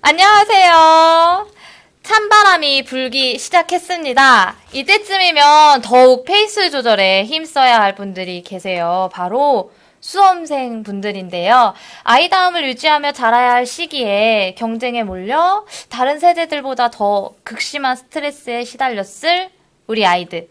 안녕하세요. 찬바람이 불기 시작했습니다. 이때쯤이면 더욱 페이스 조절에 힘써야 할 분들이 계세요. 바로 수험생 분들인데요. 아이다움을 유지하며 자라야 할 시기에 경쟁에 몰려 다른 세대들보다 더 극심한 스트레스에 시달렸을 우리 아이들.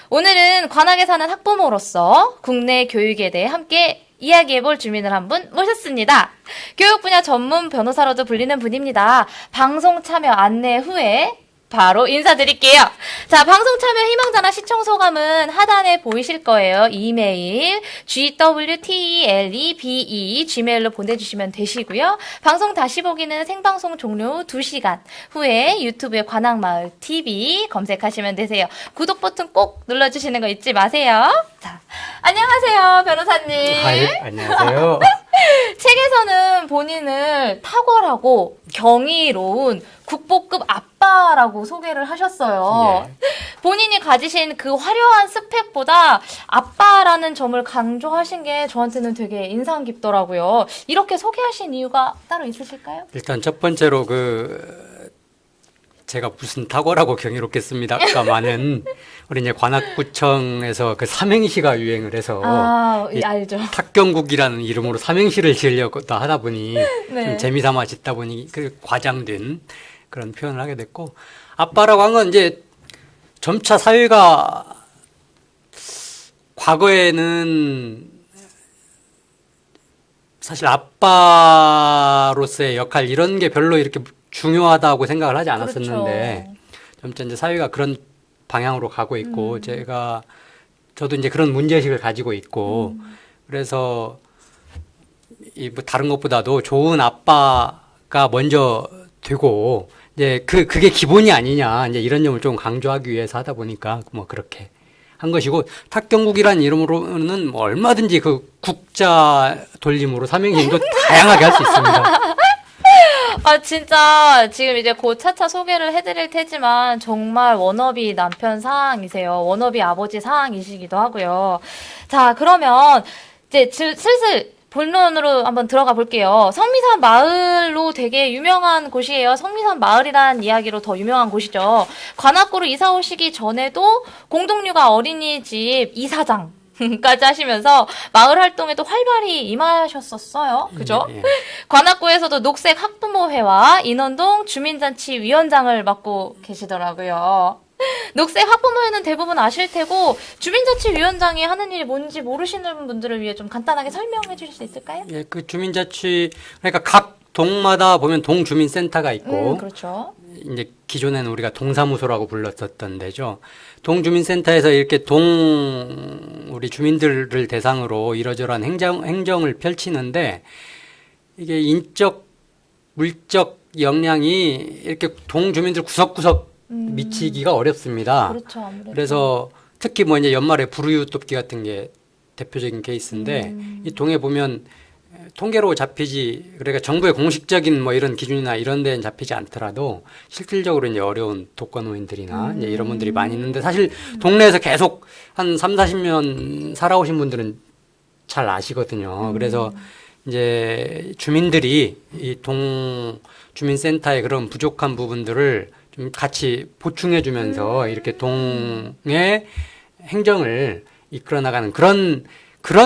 오늘은 관악에 사는 학부모로서 국내 교육에 대해 함께 이야기해볼 주민을 한 분 모셨습니다. 교육 분야 전문 변호사로도 불리는 분입니다. 방송 참여 안내 후에 바로 인사드릴게요. 자, 방송 참여 희망자나 시청 소감은 하단에 보이실 거예요. 이메일 gwtlebe gmail로 보내주시면 되시고요. 방송 다시 보기는 생방송 종료 후 2시간 후에 유튜브에 관악마을 TV 검색하시면 되세요. 구독 버튼 꼭 눌러주시는 거 잊지 마세요. 자, 안녕하세요, 변호사님. 네, 안녕하세요. 책에서는 본인을 탁월하고 경이로운 국보급 아빠라고 소개를 하셨어요. 예. 본인이 가지신 그 화려한 스펙보다 아빠라는 점을 강조하신 게 저한테는 되게 인상 깊더라고요. 이렇게 소개하신 이유가 따로 있으실까요? 일단 첫 번째로 제가 무슨 탁월하고 경이롭겠습니다가 많은 우리 이제 관악구청에서 그 삼행시가 유행을 해서 알죠. 탁경국이라는 이름으로 삼행시를 지으려고 하다 보니 네. 좀 재미삼아 짓다 보니 그 과장된 그런 표현을 하게 됐고, 아빠라고 한 건 이제 점차 사회가 과거에는 사실 아빠로서의 역할 이런 게 별로 이렇게 중요하다고 생각을 하지 않았었는데, 그렇죠. 점차 이제 사회가 그런 방향으로 가고 있고, 저도 이제 그런 문제의식을 가지고 있고, 그래서 뭐 다른 것보다도 좋은 아빠가 먼저 되고, 이제 그게 기본이 아니냐, 이제 이런 점을 좀 강조하기 위해서 하다 보니까 뭐 그렇게 한 것이고, 탁경국이라는 이름으로는 뭐 얼마든지 그 국자 돌림으로 삼행시도 다양하게 할 수 있습니다. 진짜 지금 이제 곧 차차 소개를 해드릴 테지만 정말 워너비 남편 상황이세요. 워너비 아버지 상황이시기도 하고요. 자, 그러면 이제 슬슬 본론으로 한번 들어가 볼게요. 성미산 마을로 되게 유명한 곳이에요. 성미산 마을이라는 이야기로 더 유명한 곳이죠. 관악구로 이사 오시기 전에도 공동육아 어린이집 이사장 까지 하시면서 마을 활동에도 활발히 임하셨었어요. 그죠? 예. 관악구에서도 녹색 학부모회와 인원동 주민잔치위원장을 맡고 계시더라고요. 녹색 학부모회는 대부분 아실 테고 주민자치위원장이 하는 일이 뭔지 모르시는 분들을 위해 좀 간단하게 설명해 주실 수 있을까요? 예, 그 주민자치, 그러니까 각 동마다 보면 동주민센터가 있고, 그렇죠. 이제 기존에는 우리가 동사무소라고 불렀었던 데죠. 동주민센터에서 이렇게 우리 주민들을 대상으로 이러저러한 행정을 펼치는데, 이게 인적, 물적 역량이 이렇게 동주민들 구석구석 미치기가 어렵습니다. 그렇죠. 아무래도. 그래서 특히 뭐 이제 연말에 불우이웃 돕기 같은 게 대표적인 케이스인데, 이 동에 보면 통계로 잡히지, 그러니까 정부의 공식적인 뭐 이런 기준이나 이런 데는 잡히지 않더라도 실질적으로 이제 어려운 독거노인들이나 이제 이런 분들이 많이 있는데, 사실 동네에서 계속 한 3, 40년 살아오신 분들은 잘 아시거든요. 그래서 이제 주민들이 이 주민센터의 그런 부족한 부분들을 좀 같이 보충해 주면서 이렇게 동의 행정을 이끌어 나가는 그런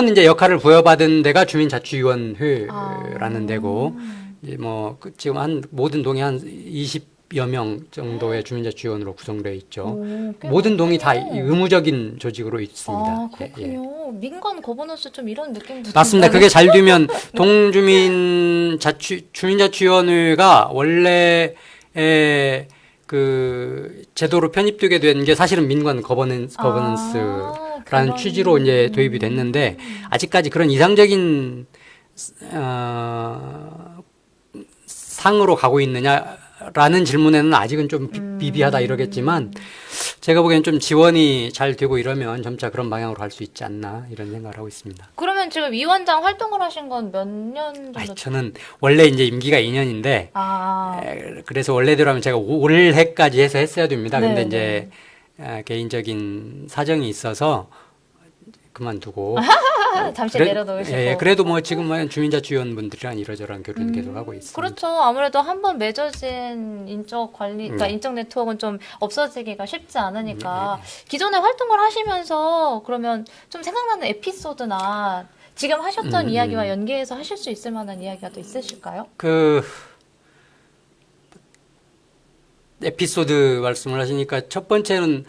이제 역할을 부여받은 데가 주민자치위원회라는 데고, 이제 뭐 지금 모든 동이 한 20여 명 정도의 주민자치위원으로 구성되어 있죠. 모든 동이 다 의무적인 조직으로 있습니다. 그렇군요. 민간 거버넌스 좀 이런 느낌도 맞습니다. 든다는 그게 잘 되면 주민자치위원회가 원래 그 제도로 편입되게 된 게 사실은 민간 거버넌스라는 취지로 이제 도입이 됐는데, 아직까지 그런 이상적인 상으로 가고 있느냐라는 질문에는 아직은 좀 비비하다 이러겠지만, 제가 보기엔 좀 지원이 잘 되고 이러면 점차 그런 방향으로 갈 수 있지 않나 이런 생각을 하고 있습니다. 그러면 지금 위원장 활동을 하신 건 몇 년 정도? 저는 원래 이제 임기가 2년인데, 그래서 원래대로 하면 제가 올해까지 해서 했어야 됩니다. 근데 이제 개인적인 사정이 있어서 그만두고 잠시 그래- 내려놓으시고. 예, 예. 그래도 뭐 지금은 주민자치위원분들이랑 이러저러한 교류는 계속 하고 있습니다. 그렇죠. 아무래도 한번 맺어진 인적 관리, 그러니까 네. 인적 네트워크는 좀 없어지기가 쉽지 않으니까 기존에 활동을 하시면서 그러면 좀 생각나는 에피소드나 지금 하셨던 이야기와 연계해서 하실 수 있을 만한 이야기가 또 있으실까요? 그 에피소드 말씀을 하시니까 첫 번째는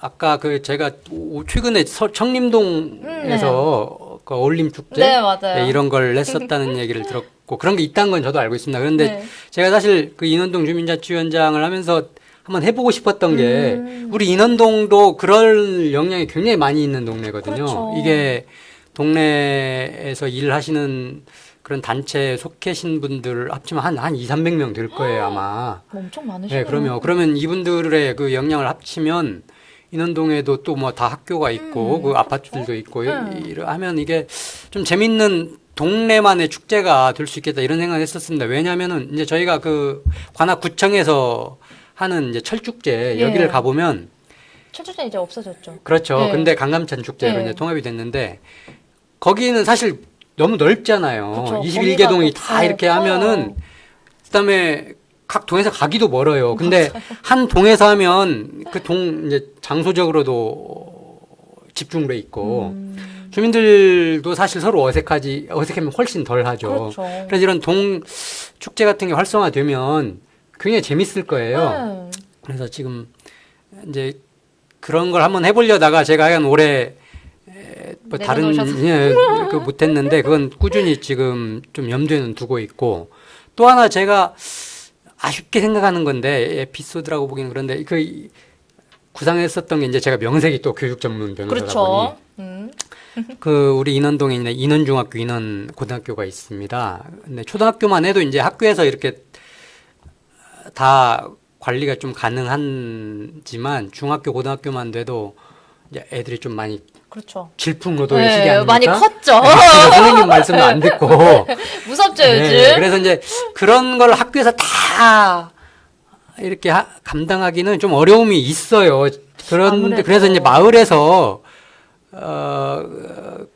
아까 그 제가 최근에 청림동에서 그 어울림 축제 네, 맞아요. 이런 걸 했었다는 얘기를 들었고 그런 게 있다는 건 저도 알고 있습니다. 그런데 네. 제가 사실 그 인원동 주민자치위원장을 하면서 한번 해보고 싶었던 게 우리 인원동도 그럴 역량이 굉장히 많이 있는 동네거든요. 그렇죠. 이게 동네에서 일하시는 그런 단체에 속해 계신 분들 합치면 한 2, 300명 될 거예요, 아마. 엄청 많으시네요. 네, 그러면 이분들의 그 역량을 합치면 인원동에도 또 뭐 다 학교가 있고 그 아파트들도 있고 하면 이게 좀 재밌는 동네만의 축제가 될 수 있겠다 이런 생각을 했었습니다. 왜냐하면은 이제 저희가 그 관악구청에서 하는 이제 철축제 예. 여기를 가보면 철쭉전 이제 없어졌죠. 그렇죠. 네. 근데 강감찬 축제로 네. 이제 통합이 됐는데 거기는 사실 너무 넓잖아요. 그쵸. 21개 동이 거기가 다 이렇게 커요. 하면은 그다음에 각 동에서 가기도 멀어요. 근데 한 동에서 하면 그 동 이제 장소적으로도 집중돼 있고 주민들도 사실 서로 어색하면 훨씬 덜 하죠. 그렇죠. 그래서 이런 동 축제 같은 게 활성화되면 굉장히 재밌을 거예요. 네. 그래서 지금 이제 그런 걸 한번 해보려다가 제가 한 올해 뭐 다른 내려놓으셔서. 그 못했는데 그건 꾸준히 지금 좀 염두에는 두고 있고 또 하나 제가 아쉽게 생각하는 건데 에피소드라고 보기는 그런데 그 구상했었던 게 이제 제가 명색이 또 교육 전문 변호사다 그렇죠. 보니 그 우리 인원동에 있는 인원중학교 인원고등학교가 있습니다. 근데 초등학교만 해도 이제 학교에서 이렇게 다 관리가 좀 가능하지만 중학교 고등학교만 돼도 이제 애들이 좀 많이 그렇죠. 질풍노도의 시기 아닙니까? 많이 컸죠. 선생님 말씀도 안 듣고 무섭죠, 네, 요즘. 그래서 이제 그런 걸 학교에서 다 이렇게 감당하기는 좀 어려움이 있어요. 그런데 아무래도. 그래서 이제 마을에서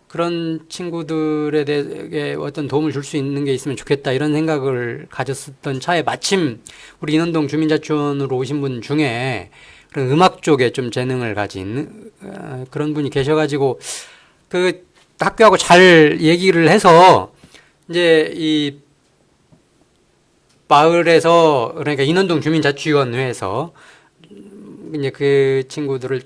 그런 친구들에 대해 어떤 도움을 줄 수 있는 게 있으면 좋겠다 이런 생각을 가졌었던 차에 마침 우리 인원동 주민자치원으로 오신 분 중에 그런 음악 쪽에 좀 재능을 가진 그런 분이 계셔가지고 그 학교하고 잘 얘기를 해서 이제 이 마을에서 그러니까 인원동 주민자치위원회에서 이제 그 친구들을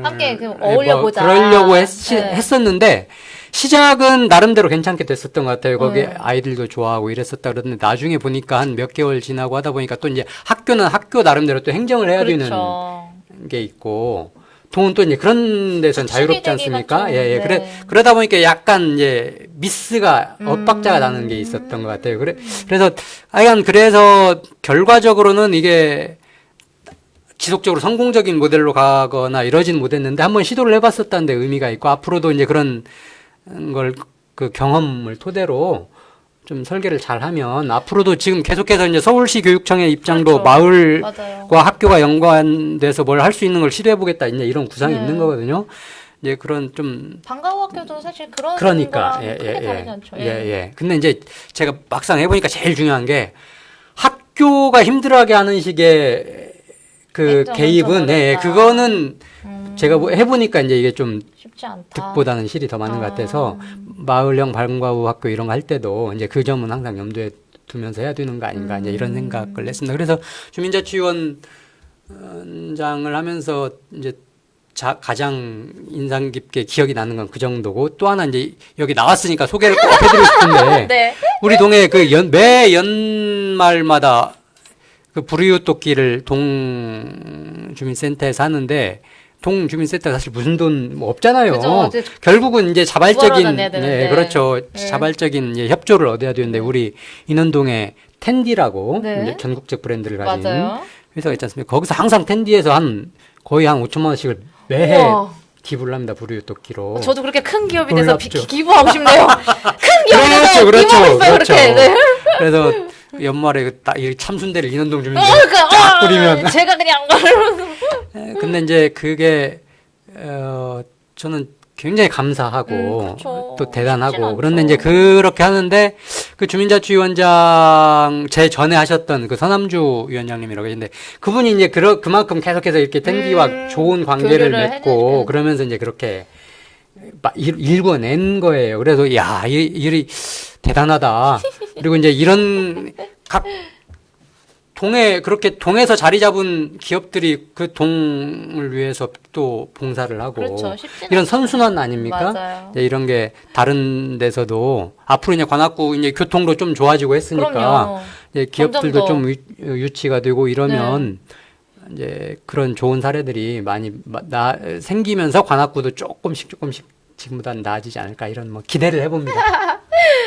함께 어울려보자. 그러려고 네. 했었는데 시작은 나름대로 괜찮게 됐었던 것 같아요. 거기 네. 아이들도 좋아하고 이랬었다 그러는데 나중에 보니까 한 몇 개월 지나고 하다 보니까 또 이제 학교는 학교 나름대로 또 행정을 해야 되는 그렇죠. 게 있고 동은 또 이제 그런 데선 자유롭지 되기가 않습니까? 좀, 예, 예. 네. 그러다 보니까 약간 이제 미스가 엇박자가 나는 게 있었던 것 같아요. 그래서 하여간 그래서 결과적으로는 이게 지속적으로 성공적인 모델로 가거나 이러진 못했는데 한번 시도를 해봤었다는 데 의미가 있고 앞으로도 이제 그런 걸 그 경험을 토대로 좀 설계를 잘 하면 앞으로도 지금 계속해서 이제 서울시 교육청의 입장도 그렇죠. 마을과 맞아요. 학교가 연관돼서 뭘 할 수 있는 걸 시도해보겠다 이제 이런 구상이 네. 있는 거거든요. 이제 그런 좀 방과후 학교도 사실 그런 그러니까 거랑 크게 다르지 않죠. 예. 근데 이제 제가 막상 해보니까 제일 중요한 게 학교가 힘들어하게 하는 식의 그 행정은 개입은 좀 네, 어렵다. 그거는 제가 해보니까 이제 이게 좀 쉽지 않다. 득보다는 실이 더 많은 것 같아서 마을형 방과후 학교 이런 거 할 때도 이제 그 점은 항상 염두에 두면서 해야 되는 거 아닌가 이제 이런 생각을 했습니다. 그래서 주민자치위원장을 하면서 이제 가장 인상 깊게 기억이 나는 건 그 정도고 또 하나 이제 여기 나왔으니까 소개를 꼭 해드리고 싶은데 네. 우리 동에 그 매 연말마다 그 불우이웃돕기를 동주민센터에서 하는데 동주민센터가 사실 무슨 돈 뭐 없잖아요. 그죠. 결국은 이제 자발적인 구하러 다녀야 되는데. 그렇죠. 네. 자발적인 이제 협조를 얻어야 되는데 우리 인원동에 텐디라고 네. 이제 전국적 브랜드를 가진 맞아요. 회사가 있지 않습니까? 거기서 항상 텐디에서 거의 한 5천만 원씩을 매해 우와. 기부를 합니다. 불우이웃돕기로. 저도 그렇게 큰 기업이 돼서 놀랍죠. 기부하고 싶네요. 큰 기업이 돼서 그렇죠. 기부하고 있어요. 그렇게. 네. 그래서 연말에 이 참순대를 인원동 주민들 그러니까, 쫙 뿌리면 제가 그냥 근데 이제 그게 저는 굉장히 감사하고 그쵸. 또 대단하고 쉽진 그런데 않죠. 이제 그렇게 하는데 그 주민자치위원장 제 전에 하셨던 그 서남주 위원장님이라고 계신데 그분이 이제 그만큼 계속해서 이렇게 탱기와 좋은 관계를 교류를 맺고 그러면서 이제 그렇게 일궈낸 거예요. 그래서 야, 이 일이 대단하다. 그리고 이제 이런 각 그렇게 동에서 자리 잡은 기업들이 그 동을 위해서 또 봉사를 하고 그렇죠. 쉽진 이런 않죠. 선순환 아닙니까? 맞아요. 이제 이런 게 다른 데서도 앞으로 이제 관악구 이제 교통도 좀 좋아지고 했으니까 그럼요. 이제 점점 기업들도 더. 좀 유치가 되고 이러면 이제 그런 좋은 사례들이 많이 생기면서 관악구도 조금씩 지금보다는 나아지지 않을까 이런 뭐 기대를 해봅니다.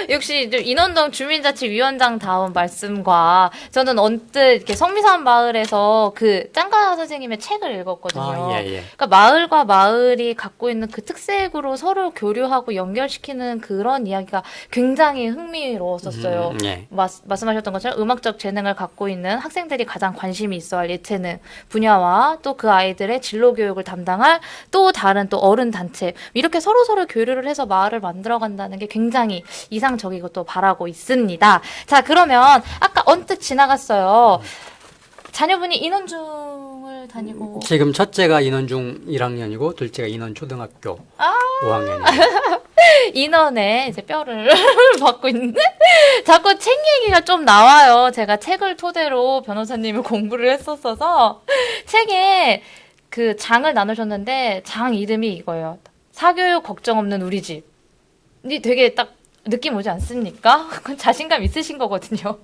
역시 좀 인원동 주민자치위원장 다운 말씀과 저는 언뜻 이렇게 성미산 마을에서 그 짱가 선생님의 책을 읽었거든요. 아, 예. 그러니까 마을과 마을이 갖고 있는 그 특색으로 서로 교류하고 연결시키는 그런 이야기가 굉장히 흥미로웠었어요. 예. 말씀하셨던 것처럼 음악적 재능을 갖고 있는 학생들이 가장 관심이 있어 할 예체능 분야와 또 그 아이들의 진로 교육을 담당할 또 다른 또 어른 단체 이렇게 서로 교류를 해서 마을을 만들어 간다는 게 굉장히 이상적이고 또 바라고 있습니다. 자, 그러면 아까 언뜻 지나갔어요. 자녀분이 인원중을 다니고 지금 첫째가 인원중 1학년이고 둘째가 인원초등학교 5학년이에요. 인원에 이제 뼈를 받고 있는데 자꾸 책 얘기가 좀 나와요. 제가 책을 토대로 변호사님을 공부를 했었어서 책에 그 장을 나누셨는데 장 이름이 이거예요. 사교육 걱정 없는 우리 집. 이 되게 딱 느낌 오지 않습니까? 자신감 있으신 거거든요.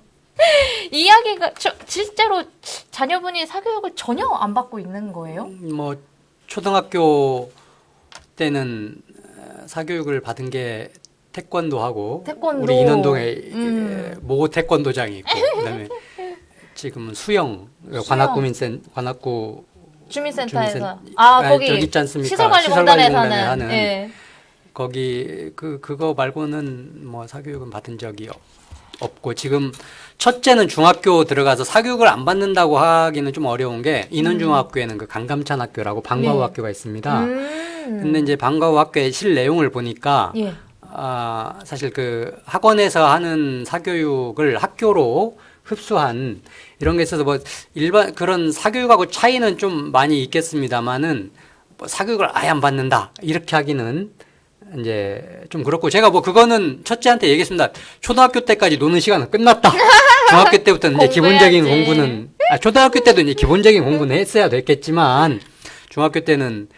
이야기가 실제로 자녀분이 사교육을 전혀 안 받고 있는 거예요? 뭐 초등학교 때는 사교육을 받은 게 태권도하고 태권도. 우리 인원동에 모 태권도장이 있고 그다음에 지금은 수영 관악구 주민센터에서 거기 거기 있지 않습니까? 시설관리공단에 시설관리공단에 사는 하는 예. 거기 그거 말고는 뭐 사교육은 받은 적이 없고 지금 첫째는 중학교 들어가서 사교육을 안 받는다고 하기는 좀 어려운 게 인원중학교에는 그 강감찬 학교라고 방과후 네. 학교가 있습니다. 근데 이제 방과후 학교의 실 내용을 보니까 예. 사실 그 학원에서 하는 사교육을 학교로 흡수한 이런 게 있어서 뭐 일반 그런 사교육하고 차이는 좀 많이 있겠습니다만은 뭐 사교육을 아예 안 받는다 이렇게 하기는 이제 좀 그렇고 제가 뭐 그거는 첫째한테 얘기했습니다. 초등학교 때까지 노는 시간은 끝났다. 중학교 때부터는 이제 기본적인 공부는 초등학교 때도 이제 기본적인 공부는 했어야 됐겠지만 중학교 때는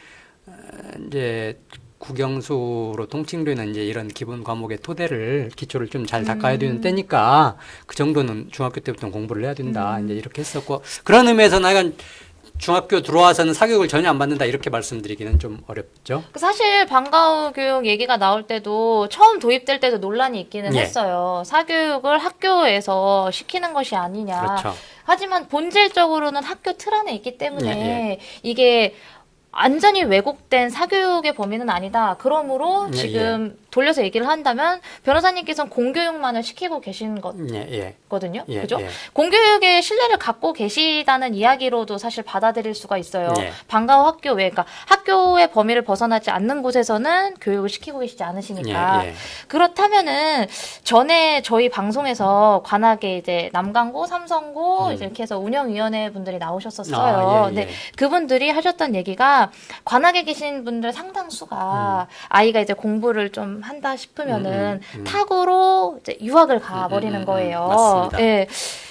이제 국영수로 통칭되는 이제 이런 기본 과목의 토대를 기초를 좀 잘 닦아야 되는 때니까 그 정도는 중학교 때부터 공부를 해야 된다. 이제 이렇게 했었고 그런 의미에서 나가 중학교 들어와서는 사교육을 전혀 안 받는다 이렇게 말씀드리기는 좀 어렵죠. 사실 방과후 교육 얘기가 나올 때도 처음 도입될 때도 논란이 있기는 예. 했어요. 사교육을 학교에서 시키는 것이 아니냐. 그렇죠. 하지만 본질적으로는 학교 틀 안에 있기 때문에 예. 이게 완전히 왜곡된 사교육의 범위는 아니다. 그러므로 지금 돌려서 얘기를 한다면 변호사님께서는 공교육만을 시키고 계신 거거든요. 그죠? 공교육의 신뢰를 갖고 계시다는 이야기로도 사실 받아들일 수가 있어요. 방과후 학교 외, 그러니까 학교의 범위를 벗어나지 않는 곳에서는 교육을 시키고 계시지 않으시니까. 그렇다면은 전에 저희 방송에서 관악에 이제 남강고, 삼성고 이제 이렇게 해서 운영위원회 분들이 나오셨었어요. 근데 그분들이 하셨던 얘기가 관악에 계신 분들 상당수가 아이가 이제 공부를 좀 한다 싶으면은 타구로 이제 유학을 가버리는 거예요. 맞습니다. 예.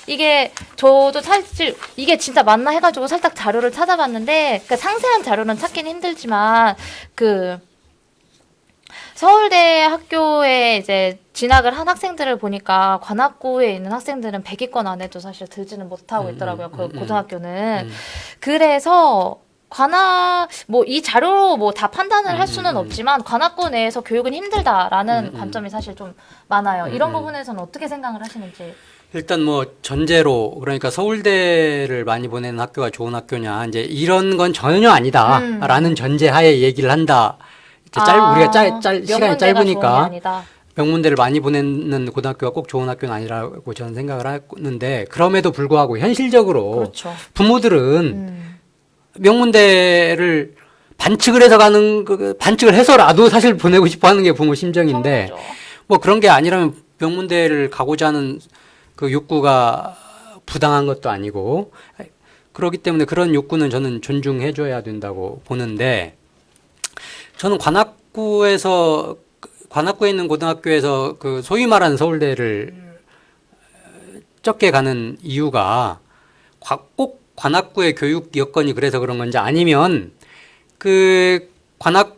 이게 저도 사실 이게 진짜 맞나 해가지고 살짝 자료를 찾아봤는데 그러니까 상세한 자료는 찾기는 힘들지만 그 서울대 학교에 이제 진학을 한 학생들을 보니까 관악구에 있는 학생들은 100위권 안에도 사실 들지는 못하고 있더라고요. 그 고등학교는. 그래서 뭐 이 자료로 뭐 다 판단을 할 수는 없지만 관악구 내에서 교육은 힘들다라는 관점이 사실 좀 많아요. 이런 부분에서는 어떻게 생각을 하시는지. 일단 뭐 전제로 그러니까 서울대를 많이 보내는 학교가 좋은 학교냐 이제 이런 건 전혀 아니다라는 전제하에 얘기를 한다. 이제 우리가 시간이 짧으니까 명문대를 많이 보내는 고등학교가 꼭 좋은 학교는 아니라고 저는 생각을 하는데 그럼에도 불구하고 현실적으로 그렇죠. 부모들은 명문대를 반칙을 해서 반칙을 해서라도 사실 보내고 싶어 하는 게 부모 심정인데, 당연하죠. 뭐 그런 게 아니라면 명문대를 가고자 하는 그 욕구가 부당한 것도 아니고, 그렇기 때문에 그런 욕구는 저는 존중해줘야 된다고 보는데, 저는 관악구에 있는 고등학교에서 그 소위 말하는 서울대를 적게 가는 이유가 꼭 관악구의 교육 여건이 그래서 그런 건지, 아니면 그 관악구에서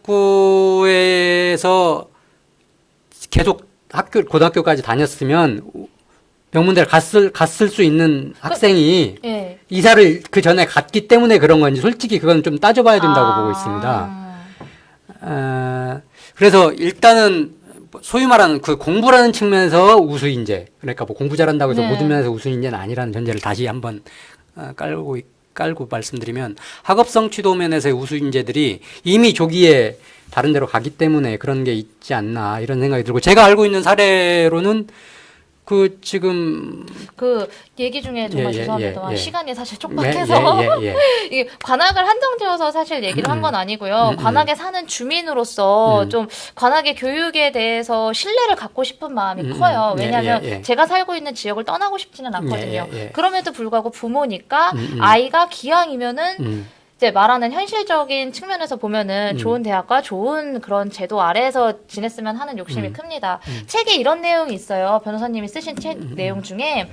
계속 고등학교까지 다녔으면 명문대를 갔을 수 있는 학생이 예. 이사를 그 전에 갔기 때문에 그런 건지, 솔직히 그건 좀 따져봐야 된다고 보고 있습니다. 그래서 일단은 소위 말하는 그 공부라는 측면에서 우수인재, 그러니까 뭐 공부 잘한다고 해서 네. 모든 면에서 우수인재는 아니라는 전제를 다시 한번 깔고 말씀드리면, 학업성 취도 면에서의 우수인재들이 이미 조기에 다른 데로 가기 때문에 그런 게 있지 않나 이런 생각이 들고, 제가 알고 있는 사례로는 그 지금 그 얘기 중에 정말 죄송합니다만 예. 시간이 사실 촉박해서 이게 관악을 한정지어서 사실 얘기를 한 건 아니고요. 관악에 사는 주민으로서 좀 관악의 교육에 대해서 신뢰를 갖고 싶은 마음이 커요. 왜냐하면 제가 살고 있는 지역을 떠나고 싶지는 않거든요. 그럼에도 불구하고 부모니까 아이가 기왕이면은 이제 말하는 현실적인 측면에서 보면은 좋은 대학과 좋은 그런 제도 아래에서 지냈으면 하는 욕심이 큽니다. 책에 이런 내용이 있어요. 변호사님이 쓰신 책 내용 중에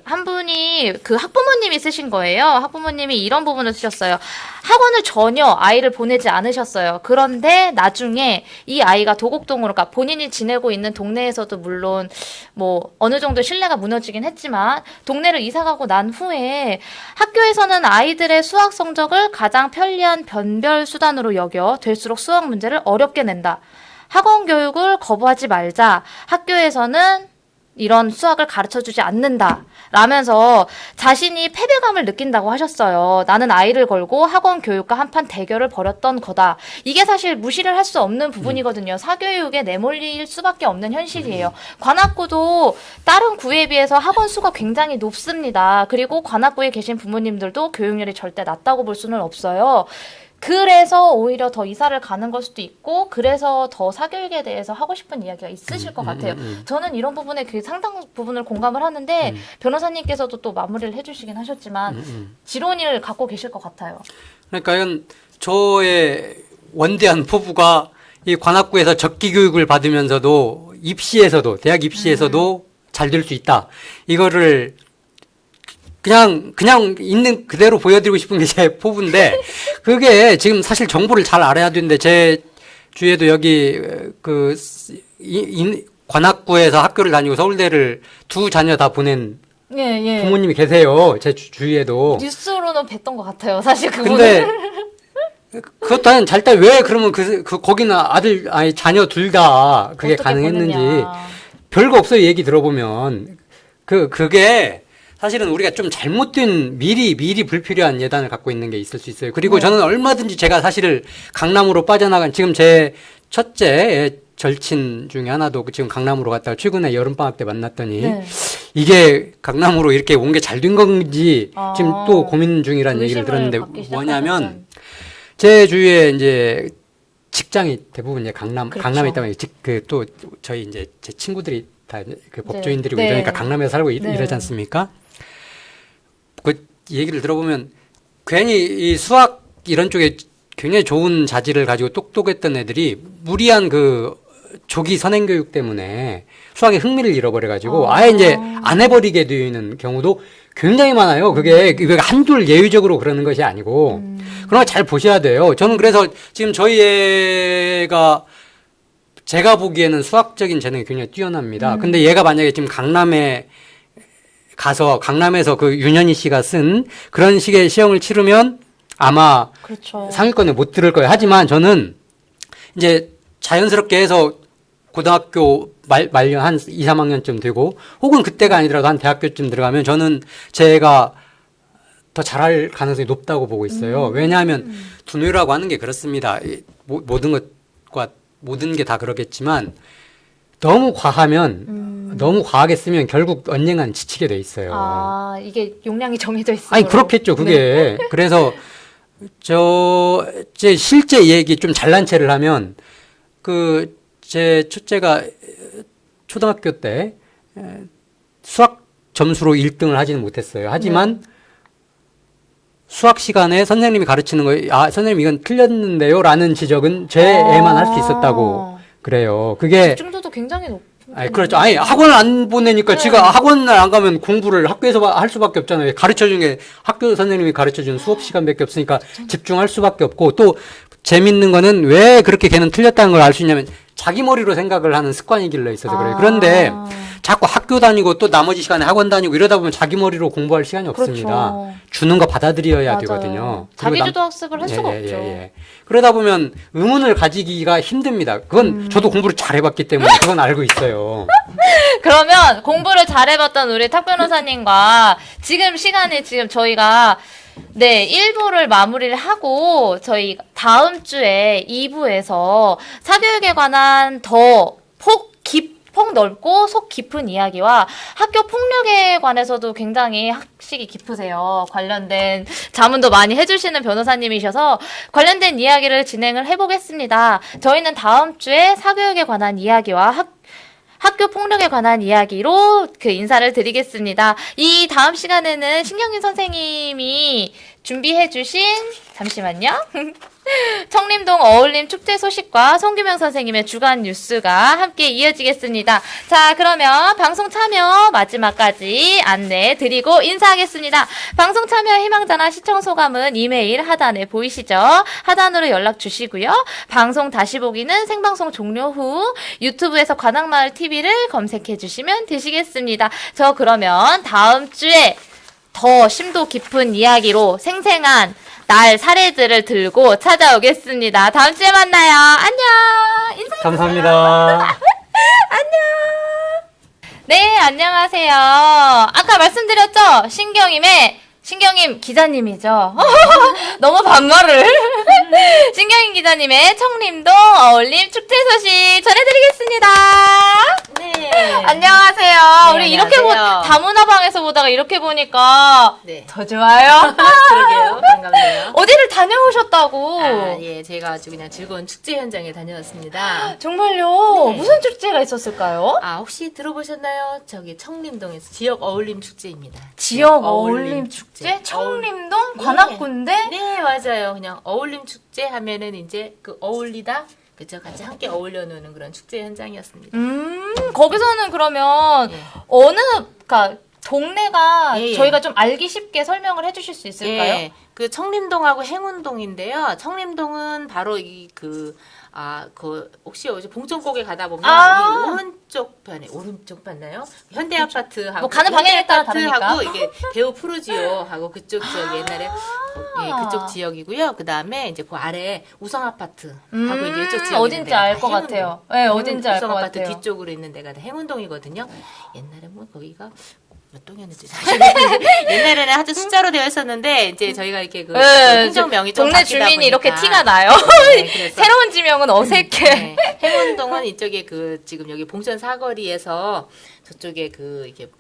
한 분이 학부모님이 쓰신 거예요. 학부모님이 이런 부분을 쓰셨어요. 학원을 전혀 아이를 보내지 않으셨어요. 그런데 나중에 이 아이가 도곡동으로, 그러니까 본인이 지내고 있는 동네에서도 물론 뭐 어느 정도 신뢰가 무너지긴 했지만 동네를 이사가고 난 후에 학교에서는 아이들의 수학 성적을 가장 편리한 변별 수단으로 여겨 될수록 수학 문제를 어렵게 낸다. 학원 교육을 거부하지 말자. 학교에서는 이런 수학을 가르쳐주지 않는다. 라면서 자신이 패배감을 느낀다고 하셨어요. 나는 아이를 걸고 학원 교육과 한판 대결을 벌였던 거다. 이게 사실 무시를 할 수 없는 부분이거든요. 사교육에 내몰릴 수밖에 없는 현실이에요. 관악구도 다른 구에 비해서 학원 수가 굉장히 높습니다. 그리고 관악구에 계신 부모님들도 교육열이 절대 낮다고 볼 수는 없어요. 그래서 오히려 더 이사를 가는 걸 수도 있고, 그래서 더 사교육에 대해서 하고 싶은 이야기가 있으실 것 같아요. 저는 이런 부분에 그 상당 부분을 공감을 하는데, 변호사님께서도 또 마무리를 해주시긴 하셨지만, 지론을 갖고 계실 것 같아요. 그러니까 이건 저의 원대한 포부가 이 관악구에서 적기 교육을 받으면서도 대학 입시에서도 잘 될 수 있다. 이거를 그냥 있는 그대로 보여드리고 싶은 게 제 포부인데, 그게 지금 사실 정보를 잘 알아야 되는데, 제 주위에도 여기 관악구에서 학교를 다니고 서울대를 두 자녀 다 보낸 부모님이 계세요. 제 주위에도. 뉴스로는 뵀던 것 같아요. 사실 그분은. 근데 그것도 잘 때 왜 그러면 거기는 자녀 둘 다 그게 가능했는지 보느냐. 별거 없어요. 얘기 들어보면 그게 사실은 우리가 좀 잘못된 미리 불필요한 예단을 갖고 있는 게 있을 수 있어요. 그리고 저는 얼마든지 제가 사실 강남으로 빠져나간, 지금 제 첫째 절친 중에 하나도 지금 강남으로 갔다가 최근에 여름방학 때 만났더니 이게 강남으로 이렇게 온 게 잘 된 건지 지금 또 고민 중이라는 얘기를 들었는데, 뭐냐면 제 주위에 이제 직장이 대부분 이제 강남에 있다면 또 저희 이제 제 친구들이 다 그 법조인들이고 이러니까 강남에서 살고 이러지 않습니까? 그 얘기를 들어보면 괜히 이 수학 이런 쪽에 굉장히 좋은 자질을 가지고 똑똑했던 애들이 무리한 그 조기 선행교육 때문에 수학에 흥미를 잃어버려가지고 아예 이제 안 해버리게 되어 있는 경우도 굉장히 많아요. 그게 한둘 예외적으로 그러는 것이 아니고 그런 거 잘 보셔야 돼요. 저는 그래서 지금 저희 애가 제가 보기에는 수학적인 재능이 굉장히 뛰어납니다. 근데 얘가 만약에 지금 강남에서 그 윤현희 씨가 쓴 그런 식의 시험을 치르면 아마 상위권에 못 들을 거예요. 하지만 저는 이제 자연스럽게 해서 고등학교 말년 한 2, 3학년쯤 되고 혹은 그때가 아니더라도 한 대학교쯤 들어가면 저는 제가 더 잘할 가능성이 높다고 보고 있어요. 왜냐하면 두뇌라고 하는 게 그렇습니다. 모든 게 다 그러겠지만 너무 과하게 쓰면 결국 언젠간 지치게 돼 있어요. 이게 용량이 정해져 있어요. 아니 그렇겠죠. 그게 그래서 제 실제 얘기 좀 잘난 체를 하면, 제 첫째가 초등학교 때 수학 점수로 1등을 하지는 못했어요. 하지만 수학 시간에 선생님이 가르치는 거에, 선생님 이건 틀렸는데요? 라는 지적은 제 애만 할 수 있었다고 그래요. 그게. 집중도도 굉장히 높. 그렇죠. 학원을 안 보내니까 지가 학원을 안 가면 공부를 학교에서 할 수밖에 없잖아요. 가르쳐준 게 학교 선생님이 가르쳐준 수업 시간밖에 없으니까 집중할 수밖에 없고, 또 재밌는 거는 왜 그렇게 걔는 틀렸다는 걸 알 수 있냐면 자기 머리로 생각을 하는 습관이 길러 있어서 그래요. 그런데 자꾸 학교 다니고 또 나머지 시간에 학원 다니고 이러다 보면 자기 머리로 공부할 시간이 없습니다. 그렇죠. 주는 거 받아들여야 맞아요. 되거든요. 자기주도 학습을 할 수가 없죠. 그러다 보면 의문을 가지기가 힘듭니다. 그건 저도 공부를 잘 해봤기 때문에 그건 알고 있어요. 그러면 공부를 잘해봤던 우리 탁 변호사님과 지금 시간에 지금 저희가 1부를 마무리를 하고 저희 다음 주에 2부에서 사교육에 관한 더 폭 넓고 속 깊은 이야기와 학교 폭력에 관해서도 굉장히 학식이 깊으세요. 관련된 자문도 많이 해주시는 변호사님이셔서 관련된 이야기를 진행을 해보겠습니다. 저희는 다음 주에 사교육에 관한 이야기와 학교 폭력에 관한 이야기로 인사를 드리겠습니다. 이 다음 시간에는 신경민 선생님이 준비해주신, 잠시만요. 청림동 어울림 축제 소식과 송규명 선생님의 주간 뉴스가 함께 이어지겠습니다. 자, 그러면 방송 참여 마지막까지 안내 드리고 인사하겠습니다. 방송 참여 희망자나 시청 소감은 이메일 하단에 보이시죠? 하단으로 연락 주시고요. 방송 다시 보기는 생방송 종료 후 유튜브에서 관악마을 TV를 검색해 주시면 되시겠습니다. 저 그러면 다음 주에 더 심도 깊은 이야기로 생생한 날 사례들을 들고 찾아오겠습니다. 다음 주에 만나요. 안녕. 인사. 감사합니다. 안녕. 네, 안녕하세요. 아까 말씀드렸죠? 신경임 기자님이죠. 너무 반말을. 신경임 기자님의 청림동 어울림 축제 소식 전해드리겠습니다. 네. 안녕하세요. 네, 우리 이렇게 안녕하세요. 다문화방에서 보다가 이렇게 보니까 네. 더 좋아요. 그러게요. 반갑네요. 어디를 다녀오셨다고? 예, 제가 아주 그냥 즐거운 축제 현장에 다녀왔습니다. 정말요? 네. 무슨 축제가 있었을까요? 혹시 들어보셨나요? 저기 청림동에서 지역 어울림 축제입니다. 지역 어울림 축제? 청림동? 네. 관악구인데? 네, 맞아요. 그냥 어울림 축제 하면은 이제 어울리다, 그죠? 같이 함께 어울려 노는 그런 축제 현장이었습니다. 거기서는 그러면 네. 그러니까 동네가 예, 예. 저희가 좀 알기 쉽게 설명을 해주실 수 있을까요? 예, 청림동하고 행운동인데요. 청림동은 바로 혹시 어제 봉천곡에 가다 보면 이 오른쪽 맞나요? 현대아파트하고 뭐 가는 방향에 따라 현대아파트하고 이게 배우 푸르지오하고 그쪽 지역 옛날에 그쪽 지역이고요. 그 다음에 이제 그 아래 우성아파트하고 이제 이쪽 지역 어딘지 알 것 같아요. 네, 어딘지 알 것 우성아파트 같아요. 뒤쪽으로 있는 데가 행운동이거든요. 옛날에 뭐 거기가 몇 동이었는지 사실 옛날에는 아주 숫자로 되어 있었는데 이제 저희가 이렇게 행정명이 좀 동네 바뀌다 주민이 이렇게 보니까. 티가 나요. 네, 그래서 새로운 지명은 어색해. 네, 행운동은 이쪽에 지금 여기 봉천 사거리에서 저쪽에 이게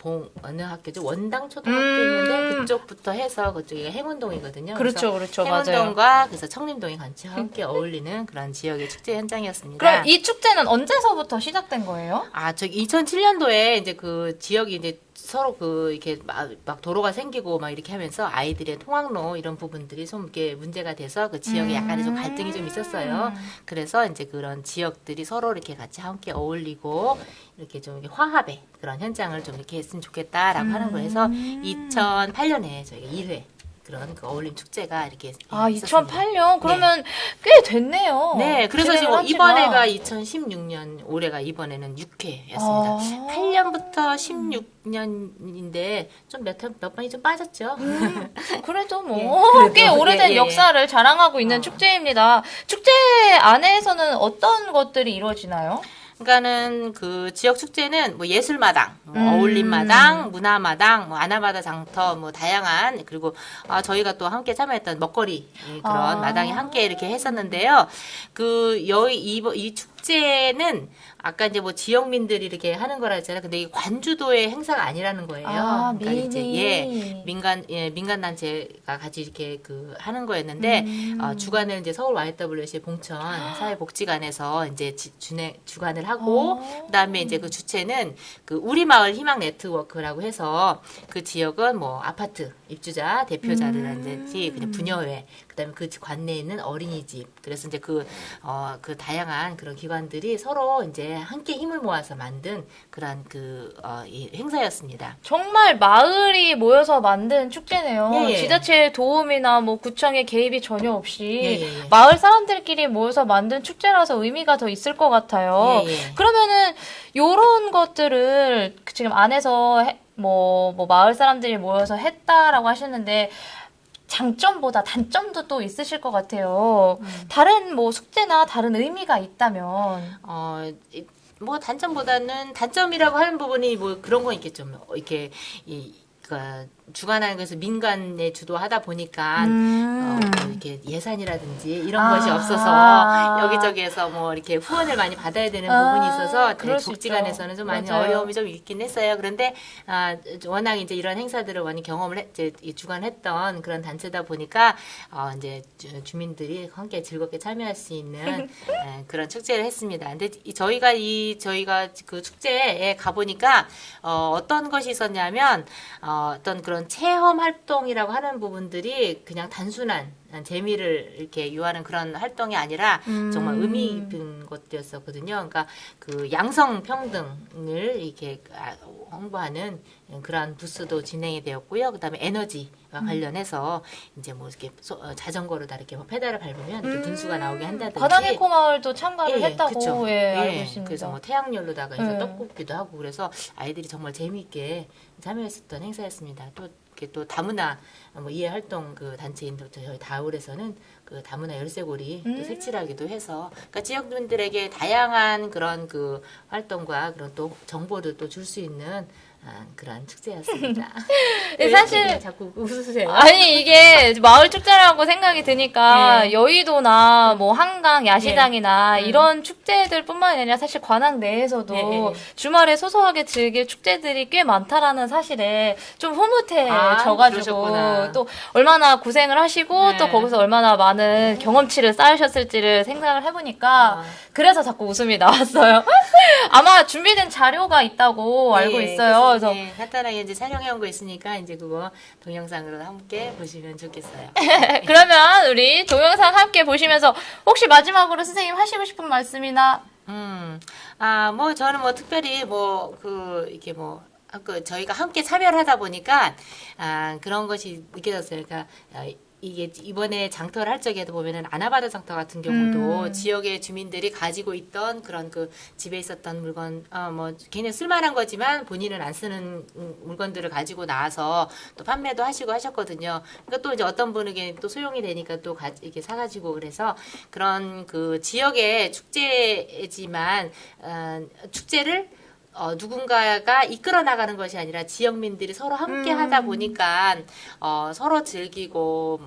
어느 학교죠? 원당 초등학교 있는데 그쪽부터 해서 그쪽이 행운동이거든요. 그렇죠, 그렇죠, 맞아요. 행운동과 그래서 청림동이 같이 함께 어울리는 그런 지역의 축제 현장이었습니다. 그럼 이 축제는 언제서부터 시작된 거예요? 저기 2007년도에 이제 그 지역이 이제 서로 이렇게 막 도로가 생기고 막 이렇게 하면서 아이들의 통학로 이런 부분들이 좀 이렇게 문제가 돼서 그 지역에 약간의 좀 갈등이 좀 있었어요. 그래서 이제 그런 지역들이 서로 이렇게 같이 함께 어울리고 이렇게 좀 이렇게 화합의 그런 현장을 좀 이렇게 했으면 좋겠다라고 하는 거에서 2008년에 저희가 1회 그런 어울림 축제가 이렇게 있었습니다. 2008년? 그러면 꽤 됐네요. 네, 그래서 진행을 지금 한 지가. 이번에가 2016년, 올해가 이번에는 6회였습니다. 8년부터 16년인데 좀 몇 번이 좀 빠졌죠. 그래도 뭐 예, 꽤 그래도, 오래된 예, 예. 역사를 자랑하고 있는 축제입니다. 축제 안에서는 어떤 것들이 이루어지나요? 그러니까는 그 지역 축제는 뭐 예술마당, 어울림마당, 문화마당, 아나바다 장터, 다양한 그리고 저희가 또 함께 참여했던 먹거리 그런 마당이 함께 이렇게 했었는데요. 이 축제는 아까 이제 뭐 지역민들이 이렇게 하는 거라 했잖아요. 근데 이게 관주도의 행사가 아니라는 거예요. 아, 그러니까 이제 미니. 민간 단체가 같이 이렇게 하는 거였는데 주관을 이제 서울 YWCA 봉천 사회복지관에서 이제 주관을 하고 그다음에 이제 그 주체는 그 우리 마을 희망 네트워크라고 해서 그 지역은 뭐 아파트 입주자 대표자들한테 그냥 부녀회 그다음에 그 관내에 있는 어린이집 그래서 이제 그 다양한 그런 기관들이 서로 이제 함께 힘을 모아서 만든 그런 이 행사였습니다. 정말 마을이 모여서 만든 축제네요. 예, 예. 지자체의 도움이나 뭐 구청의 개입이 전혀 없이 예, 예, 예. 마을 사람들끼리 모여서 만든 축제라서 의미가 더 있을 것 같아요. 예, 예. 그러면은 요런 것들을 지금 안에서 뭐 마을 사람들이 모여서 했다라고 하시는데 장점보다 단점도 또 있으실 것 같아요. 다른 뭐 숙제나 다른 의미가 있다면 뭐 단점이라고 하는 부분이 뭐 그런 거 있겠죠. 뭐 이렇게 그러니까 주관하는 것을 민간에 주도하다 보니까 뭐 이렇게 예산이라든지 이런 것이 없어서 여기저기에서 뭐 이렇게 후원을 많이 받아야 되는 부분이 있어서 그럴 수 복지관에서는 좀 많이 맞아요. 어려움이 좀 있긴 했어요. 그런데 워낙 이제 이런 행사들을 많이 경험을 이제 주관했던 그런 단체다 보니까 이제 주민들이 함께 즐겁게 참여할 수 있는 그런 축제를 했습니다. 근데 저희가 그 축제에 가 보니까 어떤 것이 있었냐면 어떤 그런 체험 활동이라고 하는 부분들이 그냥 단순한 재미를 이렇게 유하는 그런 활동이 아니라 정말 의미 있는 것들이었었거든요. 그러니까 그 양성 평등을 이렇게 홍보하는 그런 부스도 진행이 되었고요. 그다음에 에너지와 관련해서 이제 뭐 이렇게 자전거로 다 이렇게 뭐 페달을 밟으면 이렇게 분수가 나오게 한다든지. 바다네코 마을도 참가를 했다고 그쵸. 알고 있습니다. 그래서 뭐 태양열로다가 이제 떡 굽기도 하고 그래서 아이들이 정말 재미있게 참여했었던 행사였습니다. 또 다문화 뭐 이해 활동 그 단체인 저희 다울에서는 그 다문화 열쇠고리 또 색칠하기도 해서 그러니까 지역민들에게 다양한 그런 그 활동과 그런 또 정보를 또 줄 수 있는 그런 축제였습니다. 사실 자꾸 웃으세요. 아니 이게 마을 축제라고 생각이 드니까 예. 여의도나 뭐 한강 야시장이나 예. 이런 축제들뿐만 아니라 사실 관악 내에서도 예. 주말에 소소하게 즐길 축제들이 꽤 많다라는 사실에 좀 흐뭇해져가지고 그러셨구나. 또 얼마나 고생을 하시고 네. 또 거기서 얼마나 많은 경험치를 쌓으셨을지를 생각을 해보니까 그래서 자꾸 웃음이 나왔어요. 아마 준비된 자료가 있다고 알고 있어요. 그래서 간단하게 이제 촬영해 온 거 있으니까 이제 그거 동영상으로 함께 보시면 좋겠어요. 그러면 우리 동영상 함께 보시면서 혹시 마지막으로 선생님 하시고 싶은 말씀이나 뭐 저는 뭐 특별히 이렇게 저희가 함께 참여를 하다 보니까 그런 것이 느껴졌어요. 그러니까 이게 이번에 장터를 할 적에도 보면은 아나바다 장터 같은 경우도 지역의 주민들이 가지고 있던 그런 그 집에 있었던 물건, 뭐 걔네 쓸만한 거지만 본인은 안 쓰는 물건들을 가지고 나와서 또 판매도 하시고 하셨거든요. 그러니까 또 이제 어떤 분에게 또 소용이 되니까 또 이렇게 사가지고 그래서 그런 그 지역의 축제지만 축제를 누군가가 이끌어 나가는 것이 아니라 지역민들이 서로 함께 하다 보니까 서로 즐기고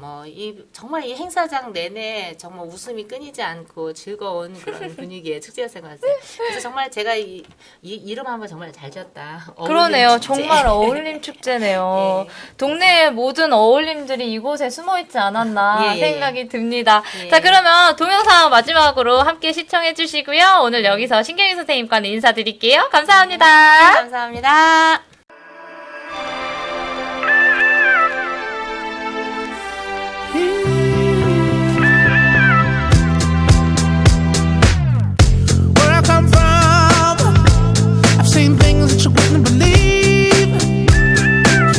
정말 이 행사장 내내 정말 웃음이 끊이지 않고 즐거운 그런 분위기의 축제였던 것 같아요. 그래서 정말 제가 이 이름 한번 정말 잘 지었다. 그러네요. 축제. 정말 어울림 축제네요. 예. 동네의 모든 어울림들이 이곳에 숨어 있지 않았나 예, 예. 생각이 듭니다. 예. 자, 그러면 동영상 마지막으로 함께 시청해 주시고요. 오늘 여기서 신경희 선생님과는 인사드릴게요. 감사합니다. 감사합니다. Where I come from, I've seen things that you wouldn't believe.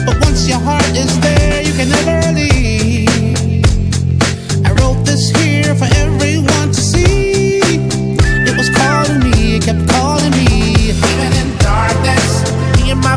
But once your heart is there, you can never leave. I wrote this here for everyone to see. It was calling me, it kept calling me. Even in darkness, me and my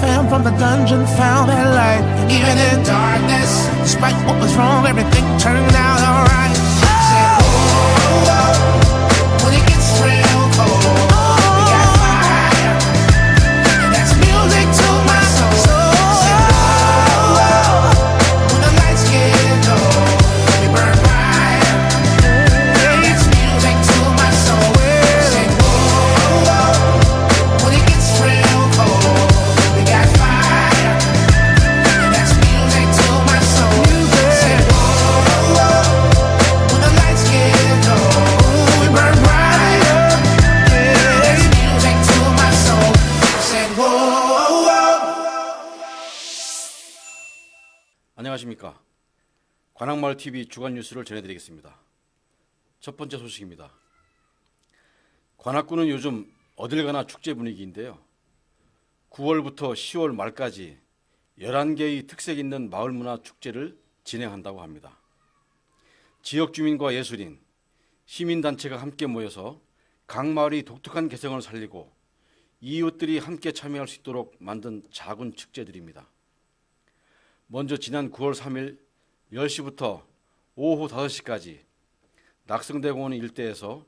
fam from the dungeon found that light. And even in darkness, despite what was wrong, everything turned out alright. Said, oh, oh, when it gets real cold, we got fire, and that's music to my soul. Said, oh, oh, when the lights get low, we burn bright. Yeah, it's music to my soul. Said, oh, oh, when it gets real cold, we got fire, and that's music to my soul. Said, oh, oh, when the lights get low, we burn bright. Yeah, that's music to my soul. Said, whoa, whoa. 안녕하십니까. 관악마을 TV 주간 뉴스를 전해드리겠습니다. 첫 번째 소식입니다. 관악구는 요즘 어딜 가나 축제 분위기인데요. 9월부터 10월 말까지 11개의 특색 있는 마을문화 축제를 진행한다고 합니다. 지역 주민과 예술인, 시민단체가 함께 모여서 각 마을이 독특한 개성을 살리고 이웃들이 함께 참여할 수 있도록 만든 작은 축제들입니다. 먼저 지난 9월 3일 10시부터 오후 5시까지 낙성대공원 일대에서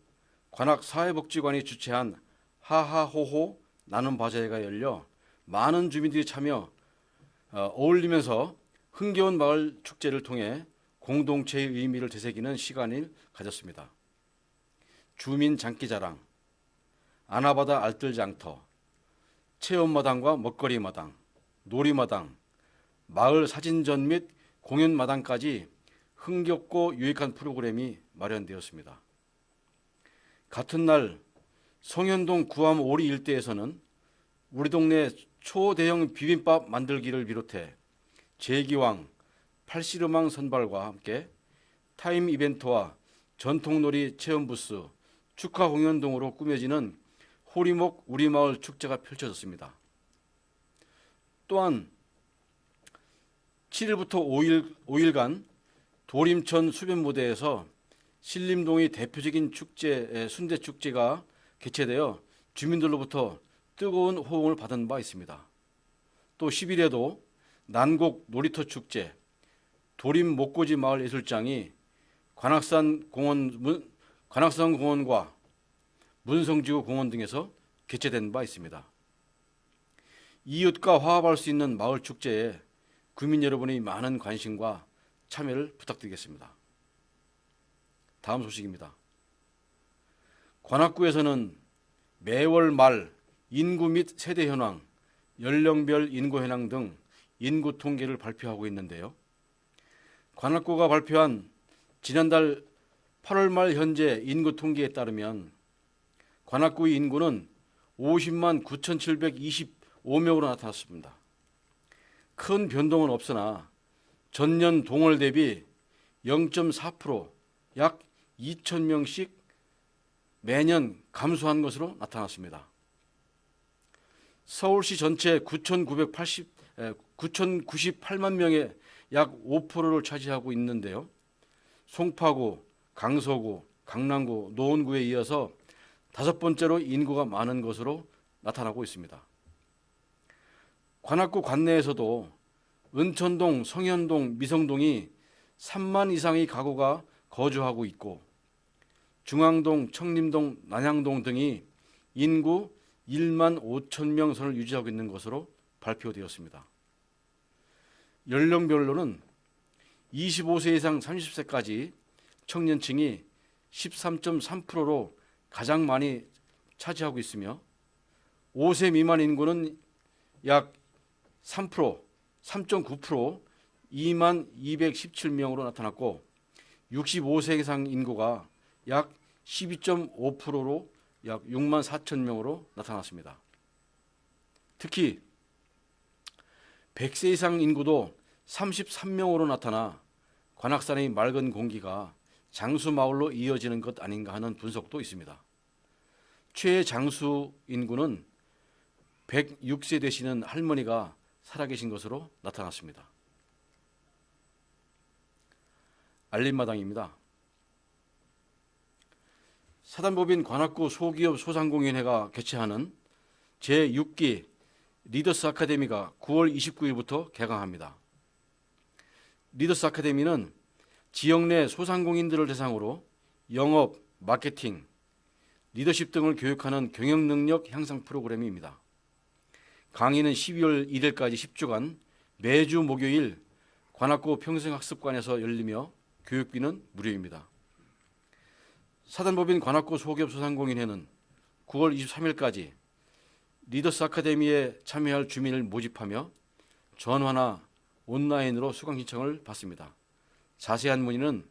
관악사회복지관이 주최한 하하호호 나눔 바자회가 열려 많은 주민들이 참여 어울리면서 흥겨운 마을 축제를 통해 공동체의 의미를 되새기는 시간을 가졌습니다. 주민 장기자랑, 아나바다 알뜰장터, 체험마당과 먹거리마당, 놀이마당, 마을 사진전 및 공연마당까지 흥겹고 유익한 프로그램이 마련되었습니다. 같은 날 성현동 구암 오리 일대에서는 우리 동네 초대형 비빔밥 만들기를 비롯해 제기왕, 팔씨름왕 선발과 함께 타임 이벤트와 전통놀이 체험 부스, 축하 공연 등으로 꾸며지는 호리목 우리마을 축제가 펼쳐졌습니다. 또한 7일부터 5일간 도림천 수변무대에서 신림동의 대표적인 축제 순대축제가 개최되어 주민들로부터 뜨거운 호응을 받은 바 있습니다. 또 10일에도 난곡 놀이터 축제, 도림 목고지 마을 예술장이 관악산 공원과 문성지구 공원 등에서 개최된 바 있습니다. 이웃과 화합할 수 있는 마을 축제에 구민 여러분의 많은 관심과 참여를 부탁드리겠습니다. 다음 소식입니다. 관악구에서는 매월 말 인구 및 세대 현황, 연령별 인구 현황 등 인구 통계를 발표하고 있는데요. 관악구가 발표한 지난달 8월 말 현재 인구 통계에 따르면 관악구의 인구는 50만 9,725명으로 나타났습니다. 큰 변동은 없으나 전년 동월 대비 0.4% 약 2,000명씩 매년 감소한 것으로 나타났습니다. 서울시 전체 9,098만 명의 약 5%를 차지하고 있는데요. 송파구, 강서구, 강남구, 노원구에 이어서 5번째로 인구가 많은 것으로 나타나고 있습니다. 관악구 관내에서도 은천동, 성현동, 미성동이 3만 이상의 가구가 거주하고 있고 중앙동, 청림동, 난양동 등이 인구 1만 5천 명 선을 유지하고 있는 것으로 발표되었습니다. 연령별로는 25세 이상 30세까지 청년층이 13.3%로 가장 많이 차지하고 있으며 5세 미만 인구는 약 3%, 3.9% 2만 217명으로 나타났고 65세 이상 인구가 약 12.5%로 약 6만 4천 명으로 나타났습니다. 특히 100세 이상 인구도 33명으로 나타나 관악산의 맑은 공기가 장수마을로 이어지는 것 아닌가 하는 분석도 있습니다. 최장수 인구는 106세 되시는 할머니가 살아계신 것으로 나타났습니다. 알림마당입니다. 사단법인 관악구 소기업 소상공인회가 개최하는 제6기 리더스 아카데미가 9월 29일부터 개강합니다. 리더스 아카데미는 지역 내 소상공인들을 대상으로 영업, 마케팅, 리더십 등을 교육하는 경영 능력 향상 프로그램입니다. 강의는 12월 1일까지 10주간 매주 목요일 관악구 평생학습관에서 열리며 교육비는 무료입니다. 사단법인 관악구 소기업 소상공인회는 9월 23일까지 리더스 아카데미에 참여할 주민을 모집하며 전화나 온라인으로 수강 신청을 받습니다. 자세한 문의는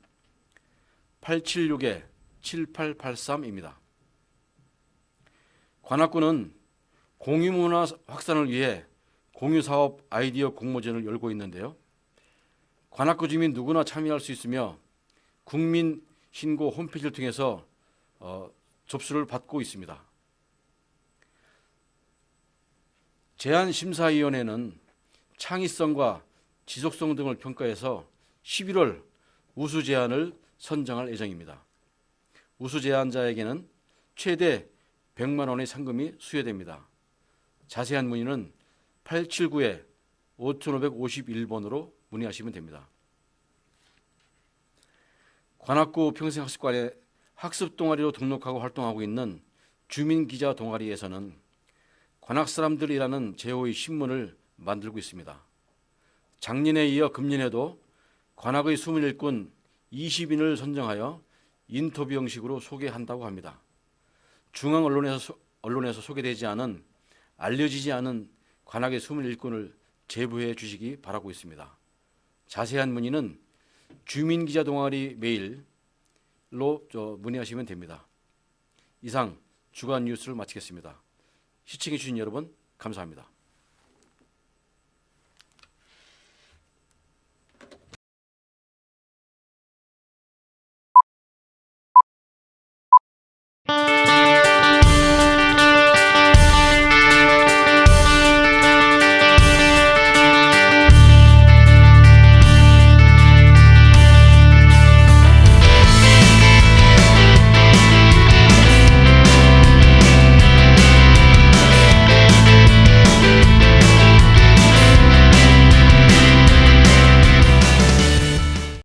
876-7883입니다. 관악구는 공유문화 확산을 위해 공유사업 아이디어 공모전을 열고 있는데요. 관악구 주민 누구나 참여할 수 있으며 국민신고 홈페이지를 통해서 접수를 받고 있습니다. 제안심사위원회는 창의성과 지속성 등을 평가해서 11월 우수 제안을 선정할 예정입니다. 우수 제안자에게는 최대 100만 원의 상금이 수여됩니다. 자세한 문의는 879-5551번으로 문의하시면 됩니다. 관악구 평생학습관에 학습 동아리로 등록하고 활동하고 있는 주민기자 동아리에서는 관악 사람들이라는 제호의 신문을 만들고 있습니다. 작년에 이어 금년에도 관악의 숨을 일꾼 20인을 선정하여 인터뷰 형식으로 소개한다고 합니다. 중앙 언론에서 소개되지 않은 알려지지 않은 관악의 숨을 일꾼을 제보해 주시기 바라고 있습니다. 자세한 문의는 주민기자 동아리 메일로 문의하시면 됩니다. 이상 주간 뉴스를 마치겠습니다. 시청해 주신 여러분 감사합니다.